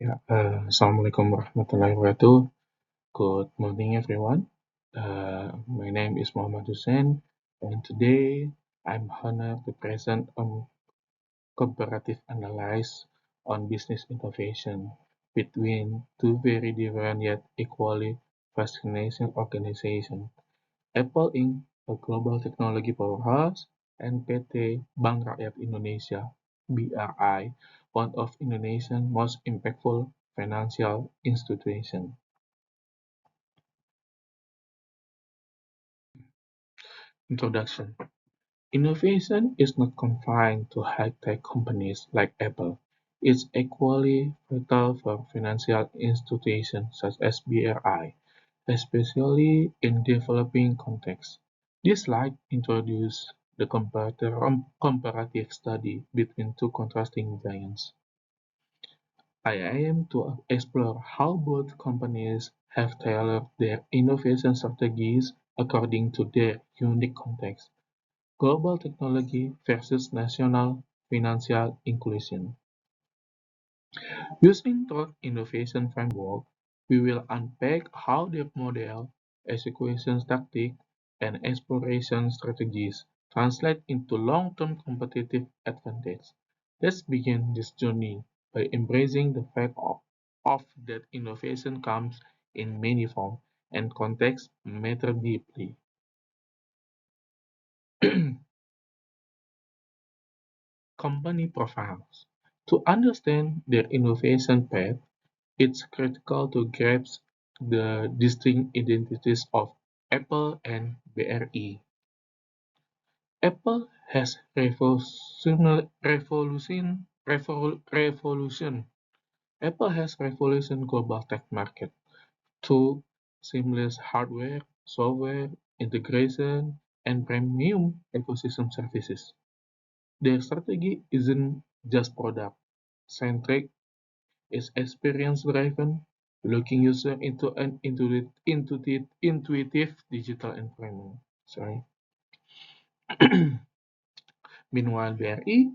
Assalamualaikum warahmatullahi wabarakatuh. Good morning, everyone. My name is Muhammad Hussein, and today I'm honored to present a comparative analysis on business innovation between two very different yet equally fascinating organizations: Apple Inc., a global technology powerhouse, and PT Bank Rakyat Indonesia (BRI), one of Indonesia's most impactful financial institutions. Introduction: Innovation is not confined to high-tech companies like Apple. It's equally vital for financial institutions such as BRI, especially in developing contexts. This slide introduces the comparative study between two contrasting giants. I aim to explore how both companies have tailored their innovation strategies according to their unique context: global technology versus national financial inclusion. Using Thought Innovation Framework, we will unpack how their model, execution tactics, and exploration strategies translate into long-term competitive advantage. Let's begin this journey by embracing the fact of that innovation comes in many forms and contexts matter deeply. Company profiles. To understand their innovation path, it's critical to grasp the distinct identities of Apple and BRI. Apple has revolution. Apple has revolution global tech market through seamless hardware, software integration, and premium ecosystem services. Their strategy isn't just product centric, it's experience driven, looking user into an intuitive digital environment. Sorry. Meanwhile, BRI,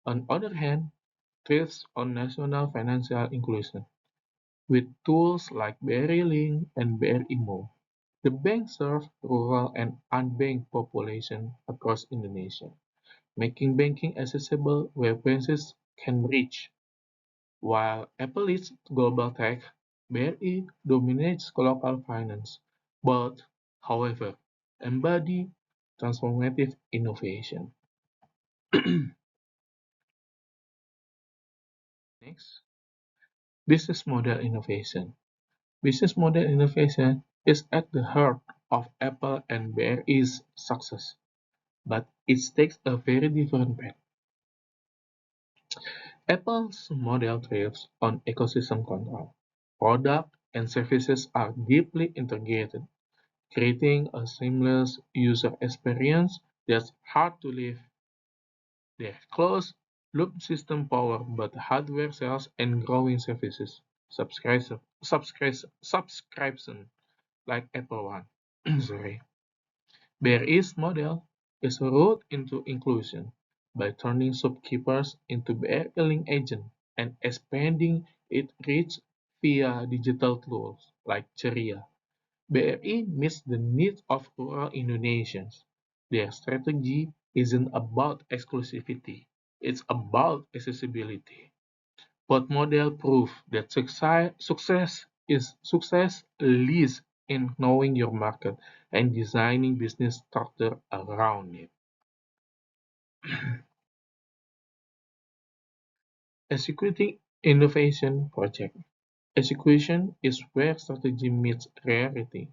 on the other hand, thrives on national financial inclusion. With tools like BRI Link and BRI Mo, the bank serves rural and unbanked population across Indonesia, making banking accessible where businesses can reach. While Apple leads global tech, BRI dominates local finance. Both, however, embody transformative innovation. Next, business model innovation. Business model innovation is at the heart of Apple and BRI's success, but it takes a very different path. Apple's model thrives on ecosystem control. Product and services are deeply integrated, creating a seamless user experience that's hard to leave. Their closed-loop system power both hardware sales and growing services subscription like Apple One. Sorry. BRI's model is rooted into inclusion by turning shopkeepers into BRI Link agents and expanding its reach via digital tools like Ceria. BRI meets the needs of rural Indonesians. Their strategy isn't about exclusivity, it's about accessibility. Both models prove that success lies in knowing your market and designing business structure around it. Executing innovation project. Execution is where strategy meets reality.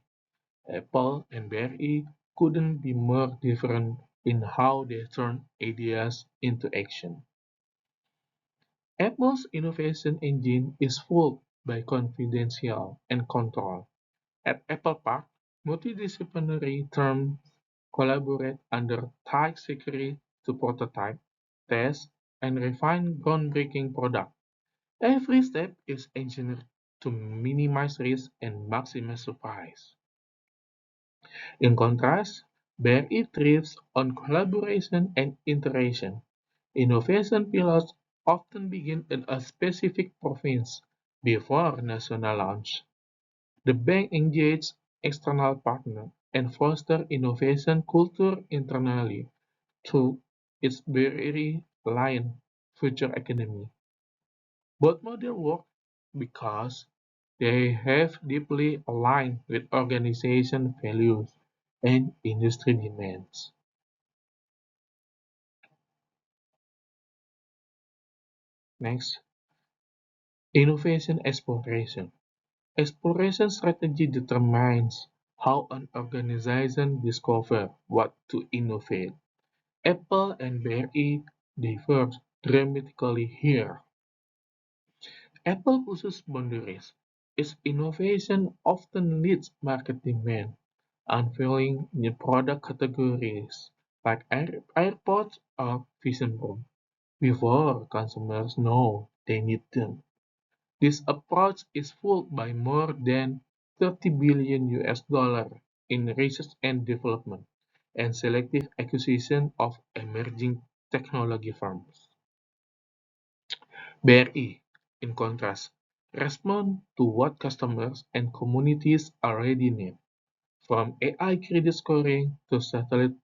Apple and BRI couldn't be more different in how they turn ideas into action. Apple's innovation engine is fueled by confidential and control. At Apple Park, multidisciplinary teams collaborate under tight security to prototype, test, and refine groundbreaking products. Every step is engineered to minimize risk and maximize surprise. In contrast, BRI thrives on collaboration and iteration. Innovation pilots often begin in a specific province, Before national launch, the bank engages external partners and fosters innovation culture internally through its BRI line Future Academy. Both models work because they have deeply aligned with organization values and industry demands. Next, innovation exploration. Exploration strategy determines how an organization discovers what to innovate. Apple and BRI differ dramatically here. Apple pushes boundaries; its innovation often leads market demand, unveiling new product categories like AirPods or Vision Pro before consumers know they need them. This approach is fueled by more than 30 billion US dollar in research and development and selective acquisition of emerging technology firms. BRI, in contrast, respond to what customers and communities already need, from AI credit scoring to satellite-powered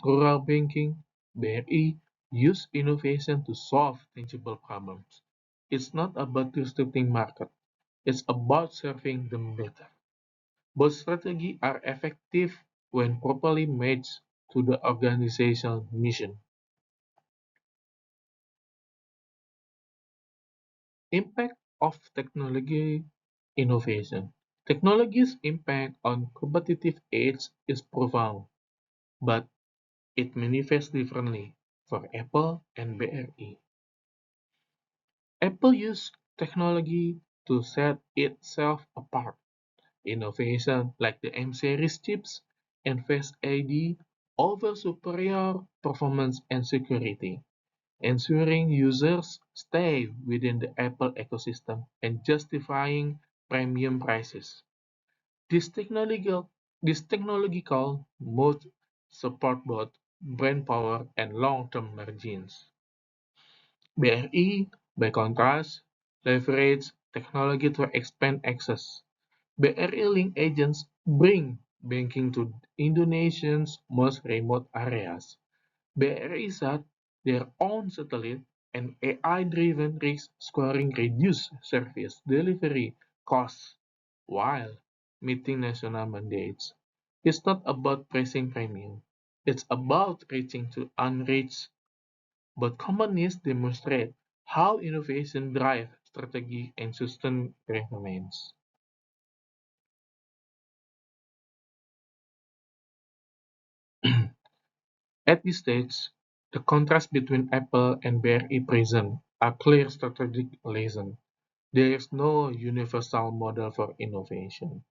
rural banking. BRI use innovation to solve tangible problems. It's not about restricting market, it's about serving them better. Both strategies are effective when properly matched to the organizational mission. Impact of technology innovation. Technology's impact on competitive edge is profound, but it manifests differently for Apple and BRI. Apple used technology to set itself apart. Innovation like the M-series chips and Face ID offer superior performance and security, ensuring users stay within the Apple ecosystem and justifying premium prices. This technological, this technological mode support both brand power and long-term margins. BRI, by contrast, leverage technology to expand access. BRI link agents bring banking to Indonesia's most remote areas. BRI said their own satellite and AI-driven risk scoring reduce service delivery costs while meeting national mandates. It's not about pricing premium. It's about reaching to unreached, but companies demonstrate how innovation drives strategy and sustained performance. At this stage, the contrast between Apple and BRI present a clear strategic lesson. There is no universal model for innovation.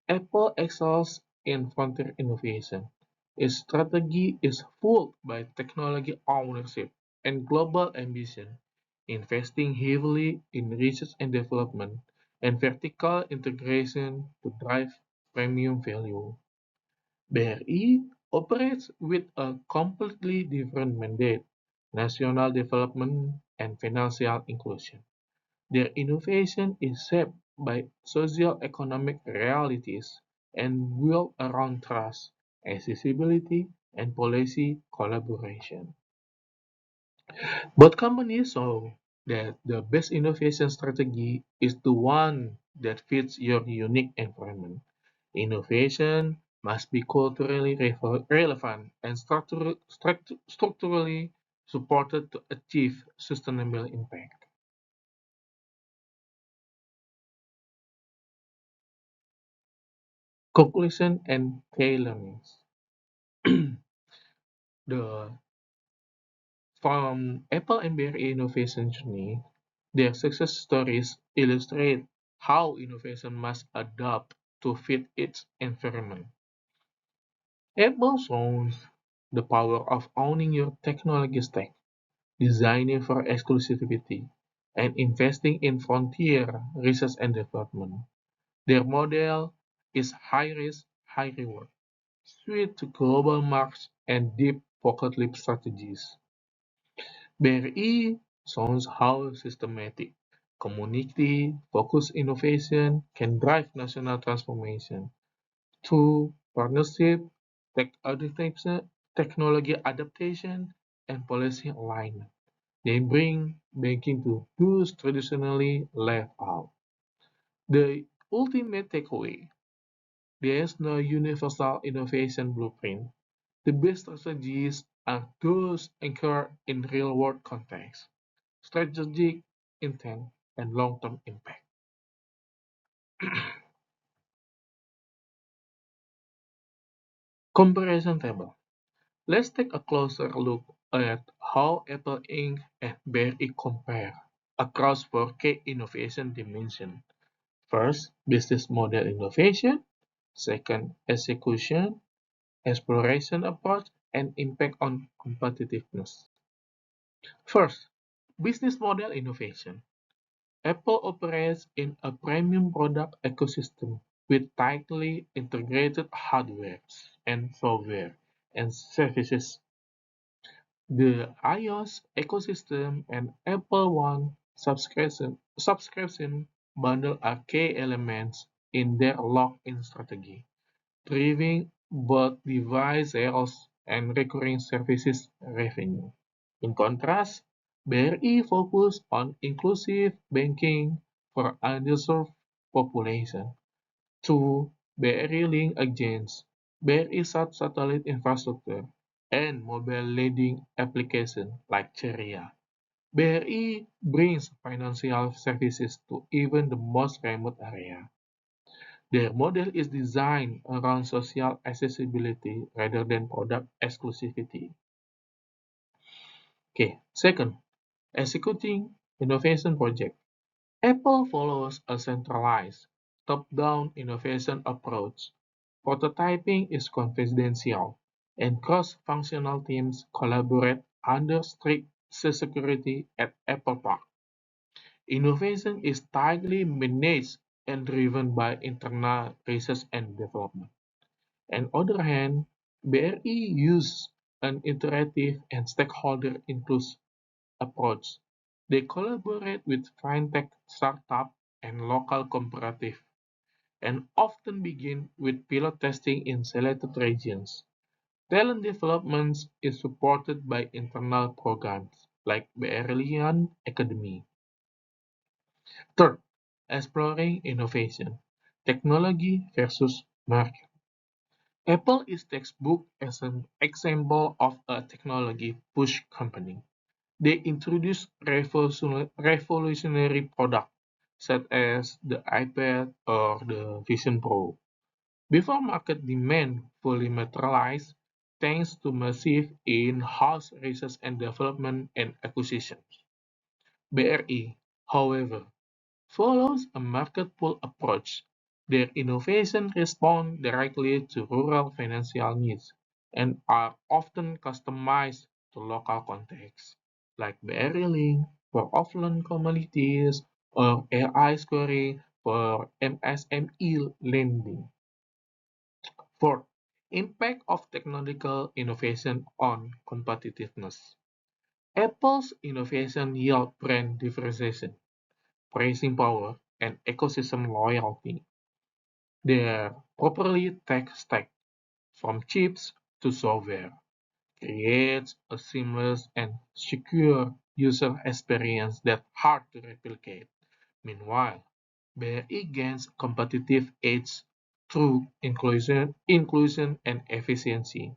Apple excels in frontier innovation. Its strategy is fueled by technology ownership and global ambition, investing heavily in research and development and vertical integration to drive premium value. BRI operates with a completely different mandate: national development and financial inclusion. Their innovation is shaped by socio-economic realities and built around trust, accessibility, and policy collaboration. Both companies saw that the best innovation strategy is the one that fits your unique environment. Innovation must be culturally relevant and structurally supported to achieve sustainable impact. Conclusion and key learnings. The From Apple and BRI innovation journey, their success stories illustrate how innovation must adapt to fit its environment. Apple shows the power of owning your technology stack, designing for exclusivity, and investing in frontier research and development. Their model is high risk, high reward, suited to global markets and deep pocket leap strategies. BRI shows how systematic, community-focused innovation can drive national transformation. Through partnership, tech adaptation, technology adaptation, and policy alignment, they bring banking to those traditionally left out. The ultimate takeaway: there is no universal innovation blueprint. The best strategies are those anchored in real-world context, strategic intent, and long-term impact. Comparison table. Let's take a closer look at how Apple Inc. and BRI compare across four key innovation dimensions. First, business model innovation. Second, execution, exploration approach, and impact on competitiveness. First, business model innovation. Apple operates in a premium product ecosystem with tightly integrated hardware and software and services. The iOS ecosystem and Apple One subscription bundle are key elements in their lock-in strategy, driving both device sales and recurring services revenue. In contrast, BRI focused on inclusive banking for underserved population. Through BRI Link agents, BRI satellite infrastructure, and mobile lending applications like Ceria. BRI brings financial services to even the most remote area. Their model is designed around social accessibility rather than product exclusivity. Okay, second, executing innovation project. Apple follows a centralized, top-down innovation approach. Prototyping is confidential, and cross-functional teams collaborate under strict security at Apple Park. Innovation is tightly managed and driven by internal research and development. On the other hand, BRI uses an iterative and stakeholder-inclusive approach. They collaborate with fintech startups and local cooperatives, and often begin with pilot testing in selected regions. Talent development is supported by internal programs like Brilliant Academy. Third, exploring innovation, technology versus market. Apple is textbook as an example of a technology push company. They introduced revolutionary products such as the iPad or the Vision Pro before market demand fully materialized, thanks to massive in-house research and development and acquisitions. BRI, however, follows a market pull approach. Their innovations respond directly to rural financial needs and are often customized to local contexts, like BRI Link for offline communities or AI scoring for MSME lending. Fourth, impact of technological innovation on competitiveness. Apple's innovation yield brand differentiation, pricing power, and ecosystem loyalty. Their properly tech stack, from chips to software, creates a seamless and secure user experience that's hard to replicate. Meanwhile, BRI gains competitive edge through inclusion and efficiency.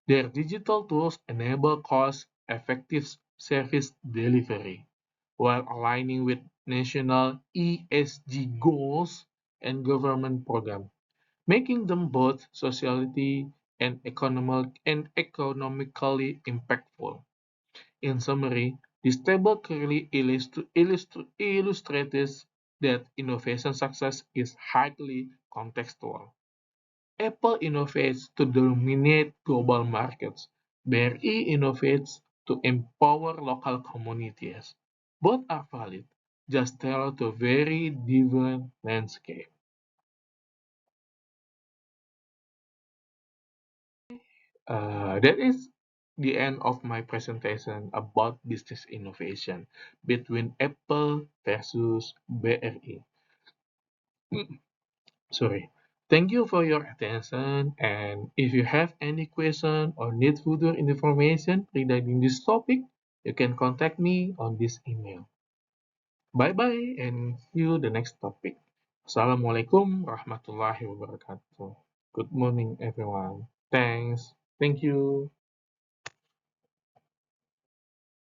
Their digital tools enable cost-effective service delivery while aligning with national ESG goals and government programs, making them both socially and economically impactful. In summary, this table clearly illustrates that innovation success is highly contextual. Apple innovates to dominate global markets, BRI innovates to empower local communities. Both are valid, just tailored to very different landscape. That is the end of my presentation about business innovation between Apple versus BRI. Sorry. Thank you for your attention. And if you have any question or need further information regarding this topic, you can contact me on this email. Bye bye and see you the next topic. Assalamualaikum warahmatullahi wabarakatuh. Good morning, everyone. Thanks. Thank you.